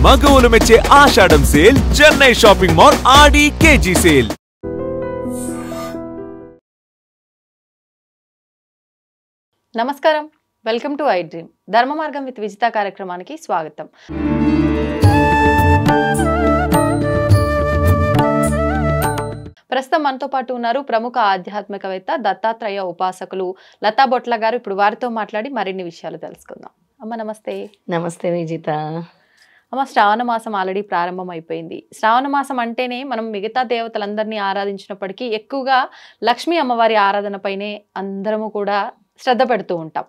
మగవులు మెచ్చే ఆషాఢం sale Chennai shopping mall ఆడి KG sale. నమస్కారం, welcome to I dream. ధర్మ మార్గం విత్ విజిత కార్యక్రమానికి స్వాగతం. ప్రస్తుతం మనతో పాటు ఉన్నారు ప్రముఖ ఆధ్యాత్మికవేత్త, దత్తాత్రేయ ఉపాసకులు లతా బొట్ల గారు. ఇప్పుడు వారితో మాట్లాడి మరిన్ని విషయాలు తెలుసుకుందాం. అమ్మ నమస్తే. నమస్తే విజిత. అమ్మ, శ్రావణ మాసం ఆల్రెడీ ప్రారంభం అయిపోయింది. శ్రావణ మాసం అంటేనే మనం మిగతా దేవతలందరినీ ఆరాధించినప్పటికీ ఎక్కువగా లక్ష్మీ అమ్మవారి ఆరాధన పైనే అందరము కూడా శ్రద్ధ పెడుతూ ఉంటాం.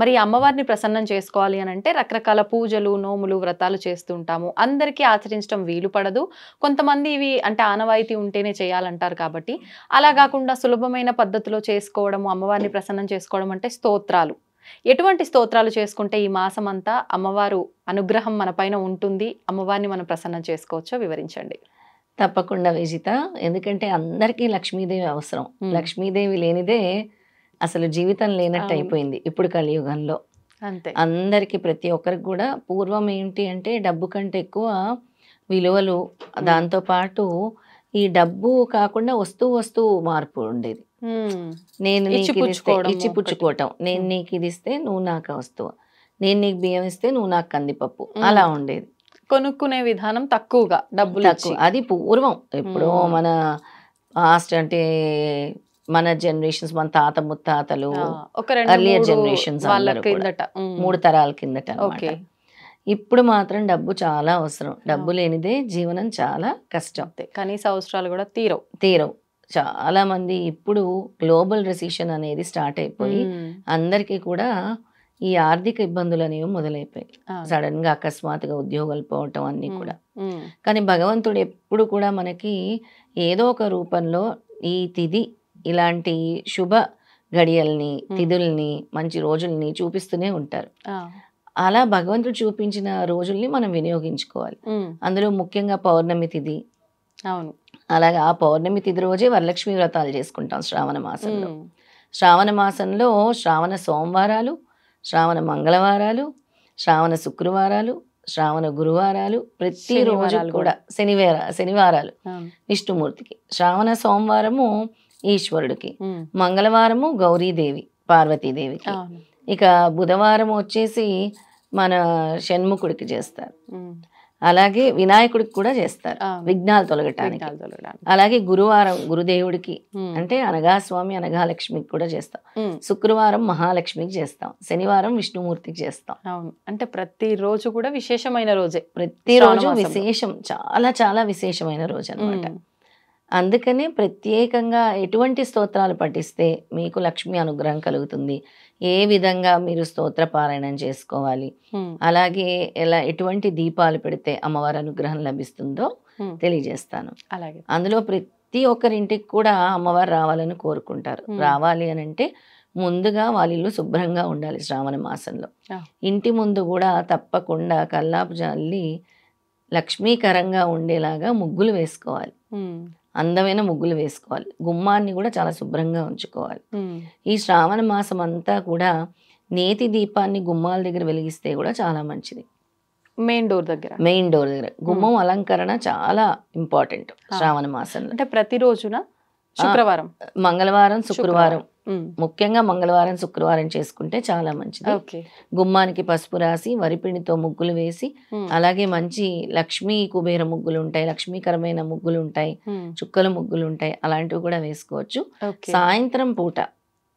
మరి అమ్మవారిని ప్రసన్నం చేసుకోవాలి అని అంటే రకరకాల పూజలు, నోములు, వ్రతాలు చేస్తూ ఉంటాము. అందరికీ ఆచరించడం వీలు పడదు. కొంతమంది ఇవి అంటే ఆనవాయితీ ఉంటేనే చేయాలంటారు. కాబట్టి అలా కాకుండా సులభమైన పద్ధతిలో చేసుకోవడము, అమ్మవారిని ప్రసన్నం చేసుకోవడం అంటే స్తోత్రాలు. ఎటువంటి స్తోత్రాలు చేసుకుంటే ఈ మాసం అంతా అమ్మవారు అనుగ్రహం మన పైన ఉంటుంది, అమ్మవారిని మనం ప్రసన్నం చేసుకోవచ్చో వివరించండి. తప్పకుండా విజిత. ఎందుకంటే అందరికీ లక్ష్మీదేవి అవసరం. లక్ష్మీదేవి లేనిదే అసలు జీవితం లేనట్టు అయిపోయింది ఇప్పుడు కలియుగంలో. అంతే, అందరికి ప్రతి ఒక్కరికి కూడా. పూర్వం ఏంటి అంటే డబ్బు కంటే ఎక్కువ విలువలు, దాంతో పాటు ఈ డబ్బు కాకుండా వస్తువు మార్పు ఉండేది. నేను ఇచ్చిపుచ్చుకోవటం, నేను నీకు ఇది ఇస్తే నువ్వు నాకు వస్తువు, నేను నీకు బియ్యం ఇస్తే నువ్వు నాకు కందిపప్పు, అలా ఉండేది. కొనుక్కునే విధానం తక్కువగా, డబ్బులు తక్కువ. అది పూర్వం. ఎప్పుడో మన పాస్ట్ అంటే మన జనరేషన్స్, మన తాత ముత్తాతలు, ఎర్లియర్ జనరేషన్స్, 3 తరాల కిందట. ఇప్పుడు మాత్రం డబ్బు చాలా అవసరం. డబ్బు లేనిదే జీవనం చాలా కష్టం. కనీస అవసరాలు కూడా తీరవు. చాలా మంది ఇప్పుడు గ్లోబల్ రెసిషన్ అనేది స్టార్ట్ అయిపోయి అందరికీ కూడా ఈ ఆర్థిక ఇబ్బందులు అనేవి మొదలైపోయాయి. సడన్ గా అకస్మాత్తుగా ఉద్యోగాలు పోవటం అన్ని కూడా. కానీ భగవంతుడు ఎప్పుడు కూడా మనకి ఏదో ఒక రూపంలో ఈ తిథి ఇలాంటి శుభ గడియల్ని, తిథుల్ని, మంచి రోజుల్ని చూపిస్తూనే ఉంటారు. అలా భగవంతుడు చూపించిన రోజుల్ని మనం వినియోగించుకోవాలి. అందులో ముఖ్యంగా పౌర్ణమి తిథి. అవును, అలాగే ఆ పౌర్ణమి తిథి రోజే వరలక్ష్మి వ్రతాలు చేసుకుంటాం శ్రావణ మాసంలో. శ్రావణ మాసంలో శ్రావణ సోమవారాలు, శ్రావణ మంగళవారాలు, శ్రావణ శుక్రవారాలు, శ్రావణ గురువారాలు, ప్రతిరోజు కూడా శనివారాలు విష్ణుమూర్తికి, శ్రావణ సోమవారము ఈశ్వరుడికి, మంగళవారము గౌరీదేవి పార్వతీదేవికి, ఇక బుధవారం వచ్చేసి మన షణ్ముఖుడికి చేస్తారు. అలాగే వినాయకుడికి కూడా చేస్తారు విఘ్నాలు తొలగటానికి. అలాగే గురువారం గురుదేవుడికి అంటే అనఘాస్వామి అనఘాలక్ష్మికి కూడా చేస్తాం. శుక్రవారం మహాలక్ష్మికి చేస్తాం. శనివారం విష్ణుమూర్తికి చేస్తాం. అంటే ప్రతిరోజు కూడా విశేషమైన రోజే. ప్రతిరోజు విశేషం, చాలా చాలా విశేషమైన రోజు అన్నమాట. అందుకనే ప్రత్యేకంగా ఎటువంటి స్తోత్రాలు పఠిస్తే మీకు లక్ష్మి అనుగ్రహం కలుగుతుంది, ఏ విధంగా మీరు స్తోత్ర పారాయణం చేసుకోవాలి, అలాగే ఎటువంటి దీపాలు పెడితే అమ్మవారి అనుగ్రహం లభిస్తుందో తెలియజేస్తాను. అలాగే అందులో ప్రతి ఒక్కరింటికి కూడా అమ్మవారు రావాలని కోరుకుంటారు. రావాలి అని అంటే ముందుగా వాళ్ళ ఇల్లు శుభ్రంగా ఉండాలి. శ్రావణ మాసంలో ఇంటి ముందు కూడా తప్పకుండా కల్లాపు జల్లి లక్ష్మీకరంగా ఉండేలాగా ముగ్గులు వేసుకోవాలి. అందమైన ముగ్గులు వేసుకోవాలి. గుమ్మాన్ని కూడా చాలా శుభ్రంగా ఉంచుకోవాలి. ఈ శ్రావణ మాసం అంతా కూడా నేతి దీపాన్ని గుమ్మాల దగ్గర వెలిగిస్తే కూడా చాలా మంచిది. మెయిన్ డోర్ దగ్గర గుమ్మం అలంకరణ చాలా ఇంపార్టెంట్ శ్రావణ మాసంలో. అంటే ప్రతిరోజున శుక్రవారం, మంగళవారం, శుక్రవారం, ముఖ్యంగా మంగళవారం శుక్రవారం చేసుకుంటే చాలా మంచిది. గుమ్మానికి పసుపు రాసి వరిపిండితో ముగ్గులు వేసి, అలాగే మంచి లక్ష్మీ కుబేర ముగ్గులు ఉంటాయి, లక్ష్మీకరమైన ముగ్గులు ఉంటాయి, చుక్కల ముగ్గులు ఉంటాయి, అలాంటివి కూడా వేసుకోవచ్చు. సాయంత్రం పూట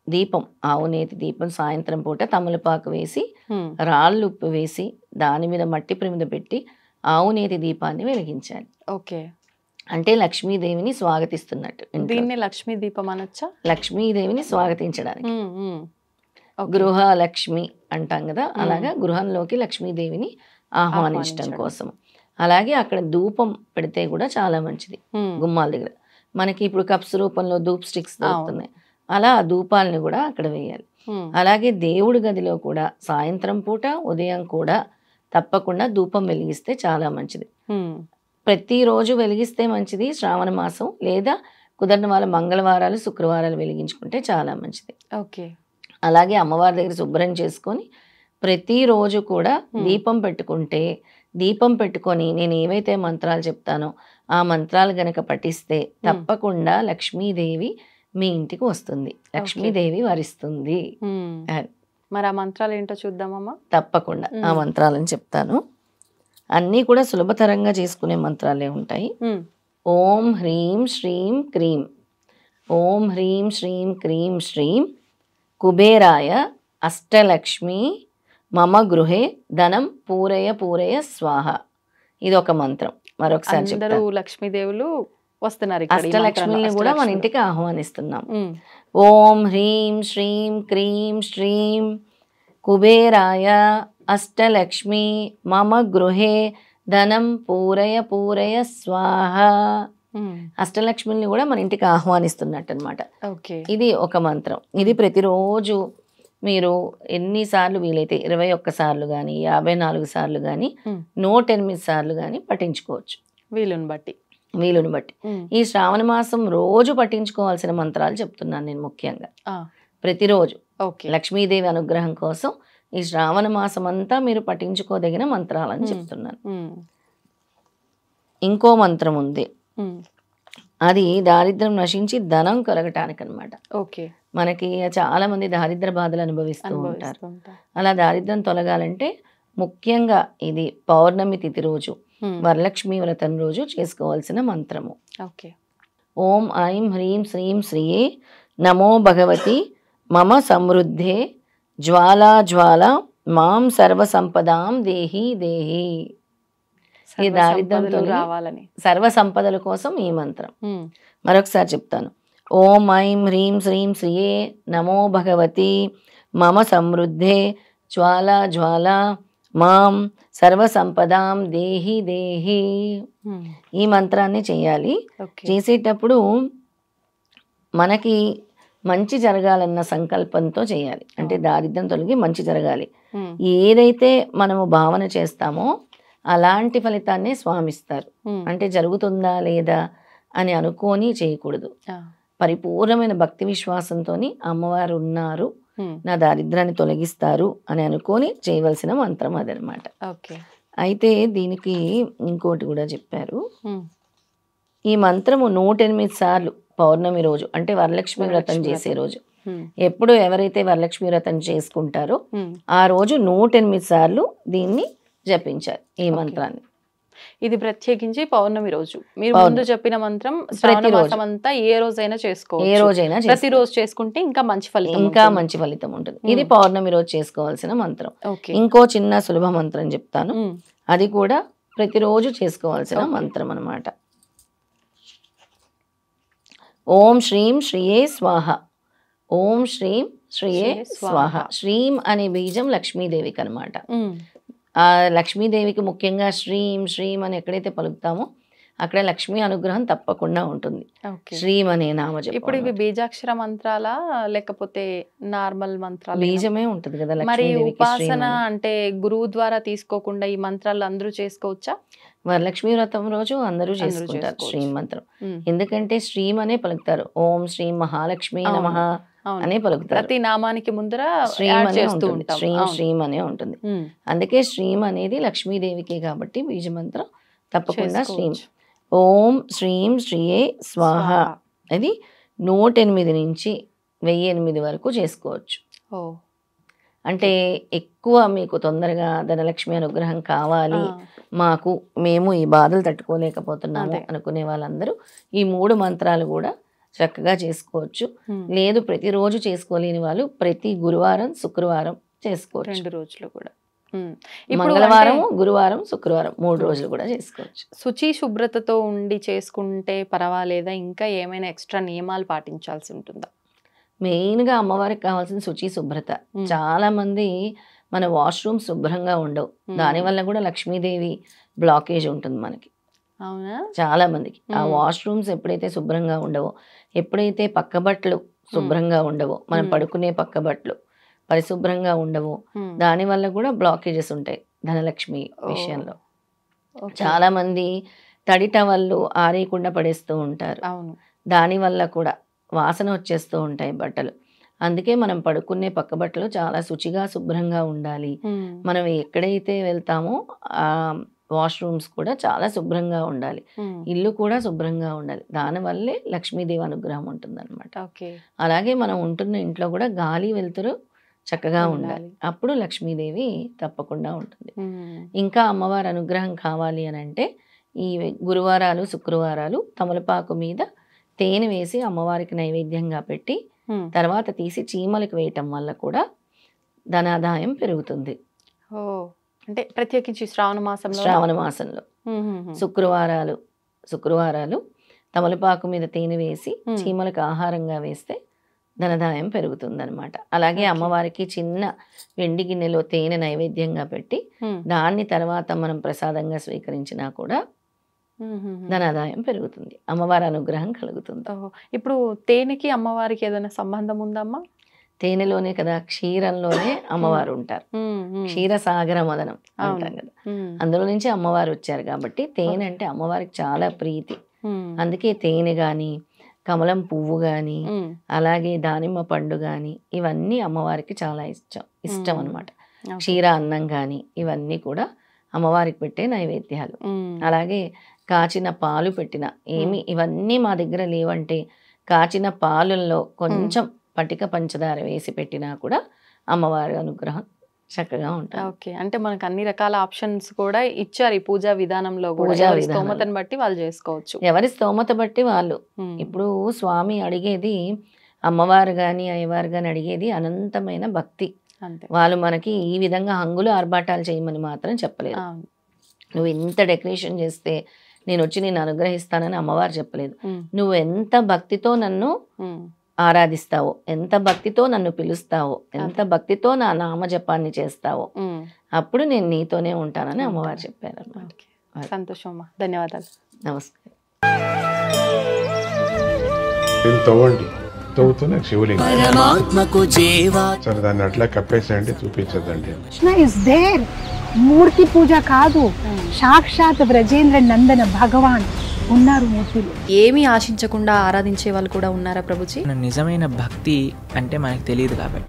దీపం, ఆవునేతి దీపం సాయంత్రం పూట తమలపాకు వేసి రాళ్ళు ఉప్పు వేసి దాని మీద మట్టి ప్రమిద పెట్టి ఆవునేతి దీపాన్ని వెలిగించాలి. అంటే లక్ష్మీదేవిని స్వాగతిస్తున్నట్టు. దీన్ని లక్ష్మీ దీపం అనొచ్చా? లక్ష్మీదేవిని స్వాగతించడానికి గృహ లక్ష్మి అంటాం కదా, అలాగా గృహంలోకి లక్ష్మీదేవిని ఆహ్వానించడం కోసం. అలాగే అక్కడ ధూపం పెడితే కూడా చాలా మంచిది. గుమ్మాల దగ్గర మనకి ఇప్పుడు కప్స్ రూపంలో ధూప్ స్టిక్స్ దొరుకుతున్నాయి, అలా ఆ ధూపాలని కూడా అక్కడ వేయాలి. అలాగే దేవుడి గదిలో కూడా సాయంత్రం పూట ఉదయం కూడా తప్పకుండా ధూపం వెలిగిస్తే చాలా మంచిది. ప్రతిరోజు వెలిగిస్తే మంచిది శ్రావణ మాసం, లేదా కుదరని వాళ్ళ మంగళవారాలు శుక్రవారాలు వెలిగించుకుంటే చాలా మంచిది. అలాగే అమ్మవారి దగ్గర శుభ్రం చేసుకొని ప్రతిరోజు కూడా దీపం పెట్టుకుంటే దీపం పెట్టుకొని నేను ఏవైతే మంత్రాలు చెప్తానో ఆ మంత్రాలు గనక పఠిస్తే తప్పకుండా లక్ష్మీదేవి మీ ఇంటికి వస్తుంది, లక్ష్మీదేవి వరిస్తుంది. మరి ఆ మంత్రాలు ఏంటో చూద్దామమ్మా. తప్పకుండా ఆ మంత్రాలను చెప్తాను. అన్నీ కూడా సులభతరంగా చేసుకునే మంత్రాలే ఉంటాయి. ఓం హ్రీం శ్రీం క్రీం, ఓం హ్రీం శ్రీం క్రీం శ్రీం కుబేరాయ అష్టలక్ష్మి మమ గృహే ధనం పూరయ పూరయ స్వాహ. ఇది ఒక మంత్రం. మరొకసారి అందరూ లక్ష్మీదేవులు వస్తున్నారు, అష్టలక్ష్మిని కూడా మన ఇంటికి ఆహ్వానిస్తున్నాం. ఓం హ్రీం శ్రీం క్రీం శ్రీం కుబేరాయ అష్టలక్ష్మి మమ గృహే ధనం పూరయ పూరయ స్వాహ. అష్టలక్ష్మిని కూడా మన ఇంటికి ఆహ్వానిస్తున్నట్టు అనమాట. ఇది ఒక మంత్రం. ఇది ప్రతిరోజు మీరు ఎన్నిసార్లు వీలైతే 21 సార్లు కానీ 54 సార్లు కానీ 108 సార్లు కానీ పఠించుకోవచ్చు, వీలుని బట్టి. ఈ శ్రావణ మాసం రోజు పఠించుకోవాల్సిన మంత్రాలు చెప్తున్నాను నేను ముఖ్యంగా. ప్రతిరోజు లక్ష్మీదేవి అనుగ్రహం కోసం ఈ శ్రావణ మాసం అంతా మీరు పఠించుకోదగిన మంత్రాలని చెప్తున్నాను. ఇంకో మంత్రం ఉంది, అది దారిద్ర్యం నశించి ధనం కలగటానికి అనమాట. మనకి చాలా మంది దారిద్ర బాధలు అనుభవిస్తూ ఉంటారు. అలా దారిద్ర్యం తొలగాలంటే ముఖ్యంగా ఇది పౌర్ణమి తిథి రోజు, వరలక్ష్మి వ్రతం రోజు చేసుకోవాల్సిన మంత్రము. ఓం ఐం హ్రీం శ్రీం శ్రీయే నమో భగవతి మమ సమృద్ధే జ్వాలా జ్వాల మాం సర్వ సంపదాం దేహి దేహి. ఈ దారిద్ర్యంతో రావాలని సర్వ సంపదల కోసం ఈ మంత్రం. మరొకసారి చెప్తాను. ఓం ఐం హ్రీం శ్రీం శ్రీయే నమో భగవతి మమ సమృద్ధే జ్వాలా జ్వాల మాం సర్వ సంపదాం దేహి దేహి. ఈ మంత్రాన్ని చేయాలి. చేసేటప్పుడు మనకి మంచి జరగాలన్న సంకల్పంతో చేయాలి. అంటే దారిద్ర్యం తొలగి మంచి జరగాలి. ఏదైతే మనము భావన చేస్తామో అలాంటి ఫలితాన్ని స్వామిస్తారు. అంటే జరుగుతుందా లేదా అని అనుకోని చేయకూడదు. పరిపూర్ణమైన భక్తి విశ్వాసంతో అమ్మవారు ఉన్నారు, నా దారిద్రాన్ని తొలగిస్తారు అని అనుకొని చేయవలసిన మంత్రం అదనమాట. అయితే దీనికి ఇంకోటి కూడా చెప్పారు. ఈ మంత్రము 108 సార్లు పౌర్ణమి రోజు, అంటే వరలక్ష్మి వ్రతం చేసే రోజు, ఎప్పుడు ఎవరైతే వరలక్ష్మి వ్రతం చేసుకుంటారో ఆ రోజు 108 సార్లు దీన్ని జపించారు ఈ మంత్రాన్ని. ఇది ప్రత్యేకించి పౌర్ణమి రోజు. మీరు ముందు చెప్పిన మంత్రం శ్రావణ మాసం అంతా ఏ రోజైనా చేసుకోవచ్చు, ఏ రోజైనా ప్రతిరోజు చేసుకుంటే ఇంకా మంచి ఫలితం ఉంటుంది. ఇది పౌర్ణమి రోజు చేసుకోవాల్సిన మంత్రం. ఇంకో చిన్న సులభ మంత్రం చెప్తాను, అది కూడా ప్రతిరోజు చేసుకోవాల్సిన మంత్రం అన్నమాట. ఓం శ్రీం శ్రీయే స్వాహ, ఓం శ్రీం శ్రీయే స్వాహ. శ్రీం అనే బీజం లక్ష్మీదేవికి అనమాట. ఆ లక్ష్మీదేవికి ముఖ్యంగా శ్రీం శ్రీం అని ఎక్కడైతే పలుకుతామో అక్కడ లక్ష్మీ అనుగ్రహం తప్పకుండా ఉంటుంది. శ్రీం అనే నామజపం. ఇప్పుడు ఇవి బీజాక్షర మంత్రాలా లేకపోతే నార్మల్ మంత్రాలు? బీజమే ఉంటుంది కదా. మరి ఉపాసన అంటే గురువు ద్వారా తీసుకోకుండా ఈ మంత్రాలు అందరూ చేసుకోవచ్చా? వరలక్ష్మి వ్రతం రోజు అందరూ చేసుకుంటారు శ్రీం మంత్రం. ఎందుకంటే శ్రీం అనే పలుకుతారు. ఓం శ్రీం మహాలక్ష్మి నమః అనే పలుకుతారు. ప్రతి నామానికి ముందర శ్రీం అనే ఉంటుంది, శ్రీం అనే ఉంటుంది. అందుకే శ్రీం అనేది లక్ష్మీదేవికే కాబట్టి బీజమంత్రం తప్పకుండా శ్రీం. ఓం శ్రీం శ్రీయే స్వాహ. అది 108 నుంచి 1008 వరకు చేసుకోవచ్చు. అంటే ఎక్కువ మీకు తొందరగా ధనలక్ష్మి అనుగ్రహం కావాలి, మేము ఈ బాధలు తట్టుకోలేకపోతున్నాము అనుకునే వాళ్ళందరూ ఈ 3 మంత్రాలు కూడా చక్కగా చేసుకోవచ్చు. లేదు ప్రతిరోజు చేసుకోలేని వాళ్ళు ప్రతి గురువారం శుక్రవారం చేసుకోవచ్చు. 2 రోజులు కూడా, మంగళవారం గురువారం శుక్రవారం 3 రోజులు కూడా చేసుకోవచ్చు. శుచి శుభ్రతతో ఉండి చేసుకుంటే పర్వాలేదా? ఇంకా ఏమైనా ఎక్స్ట్రా నియమాలు పాటించాల్సి ఉంటుందా? మెయిన్గా అమ్మవారికి కావాల్సిన శుచి శుభ్రత. చాలా మంది మన వాష్రూమ్ శుభ్రంగా ఉండవు, దానివల్ల కూడా లక్ష్మీదేవి బ్లాకేజ్ ఉంటుంది మనకి. అవునా? చాలా మందికి ఆ వాష్రూమ్స్ ఎప్పుడైతే శుభ్రంగా ఉండవో, ఎప్పుడైతే పక్క బట్టలు శుభ్రంగా ఉండవో, మనం పడుకునే పక్క బట్టలు పరిశుభ్రంగా ఉండవు, దానివల్ల కూడా బ్లాకేజెస్ ఉంటాయి ధనలక్ష్మి విషయంలో. చాలా మంది తడి టవళ్ళు ఆరేయకుండా పడేస్తూ ఉంటారు, దానివల్ల కూడా వాసన వచ్చేస్తూ ఉంటాయి బట్టలు. అందుకే మనం పడుకునే పక్క బట్టలు చాలా శుచిగా శుభ్రంగా ఉండాలి. మనం ఎక్కడైతే వెళ్తామో వాష్రూమ్స్ కూడా చాలా శుభ్రంగా ఉండాలి, ఇల్లు కూడా శుభ్రంగా ఉండాలి. దానివల్లే లక్ష్మీదేవి అనుగ్రహం ఉంటుందన్నమాట. ఓకే. అలాగే మనం ఉంటున్న ఇంట్లో కూడా గాలి వెలుతురు చక్కగా ఉండాలి, అప్పుడు లక్ష్మీదేవి తప్పకుండా ఉంటుంది. ఇంకా అమ్మవారి అనుగ్రహం కావాలి అని అంటే ఈ గురువారాలు శుక్రవారాలు తమలపాకు మీద తేనె వేసి అమ్మవారికి నైవేద్యంగా పెట్టి తర్వాత తీసి చీమలకు వేయటం వల్ల కూడా ధనాదాయం పెరుగుతుంది. ఓ, అంటే ప్రత్యేకించి శ్రావణ మాసంలో శుక్రవారాలు తమలపాకు మీద తేనె వేసి చీమలకు ఆహారంగా వేస్తే ధనదాయం పెరుగుతుంది అనమాట. అలాగే అమ్మవారికి చిన్న వెండి గిన్నెలో తేనె నైవేద్యంగా పెట్టి దాన్ని తర్వాత మనం ప్రసాదంగా స్వీకరించినా కూడా ధనాదాయం పెరుగుతుంది, అమ్మవారి అనుగ్రహం కలుగుతుంది. ఇప్పుడు తేనెకి అమ్మవారికి ఏదైనా సంబంధం ఉందమ్మా? తేనెలోనే కదా, క్షీరంలోనే అమ్మవారు ఉంటారు, క్షీరసాగర మదనం అంటాం కదా, అందులో నుంచి అమ్మవారు వచ్చారు కాబట్టి తేనె అంటే అమ్మవారికి చాలా ప్రీతి. అందుకే తేనె గాని కమలం పువ్వు గాని అలాగే దానిమ్మ పండు గాని ఇవన్నీ అమ్మవారికి చాలా ఇష్టం అనమాట. క్షీర అన్నం గాని ఇవన్నీ కూడా అమ్మవారికి పెట్టే నైవేద్యాలు. అలాగే కాచిన పాలు పెట్టిన ఇవన్నీ మా దగ్గర లేవంటే కాచిన పాలల్లో కొంచెం పటిక పంచదార వేసి పెట్టినా కూడా అమ్మవారి అనుగ్రహం చక్కగా ఉంటుంది. ఓకే, అంటే మనకు అన్ని రకాల ఆప్షన్స్ కూడా ఇచ్చారు ఈ పూజా విధానంలో. స్తోమతను బట్టి వాళ్ళు చేసుకోవచ్చు, ఎవరి స్తోమత బట్టి వాళ్ళు. ఇప్పుడు స్వామి అడిగేది, అమ్మవారు గాని అయ్యవారు గాని అడిగేది అనంతమైన భక్తి. వాళ్ళు మనకి ఈ విధంగా హంగులు ఆర్భాటాలు చేయమని మాత్రం చెప్పలేదు. నువ్వు ఎంత డెకరేషన్ చేస్తే నేను వచ్చి నేను అనుగ్రహిస్తానని అమ్మవారు చెప్పలేదు. నువ్వు ఎంత భక్తితో నన్ను ఆరాధిస్తావో, ఎంత భక్తితో నన్ను పిలుస్తావో, ఎంత భక్తితో నా నామజపాన్ని చేస్తావో అప్పుడు నేను నీతోనే ఉంటానని అమ్మవారు చెప్పారు అన్నమాట. సంతోషం అమ్మా, ధన్యవాదాలు. నమస్కారం. తవ్వుతున్న శివలింగం సరే దాన్ని అట్లా కప్పేసేయండి, చూపించదండి. మూర్తి పూజ కాదు, సాక్షాత్ బ్రజేంద్ర నందన భగవాన్ ఉన్నారు మూర్తిలో. ఏమీ ఆశించకుండా ఆరాధించే వాళ్ళు కూడా ఉన్నారా ప్రభుజీ? నిజమైన భక్తి అంటే మనకు తెలియదు కాబట్టి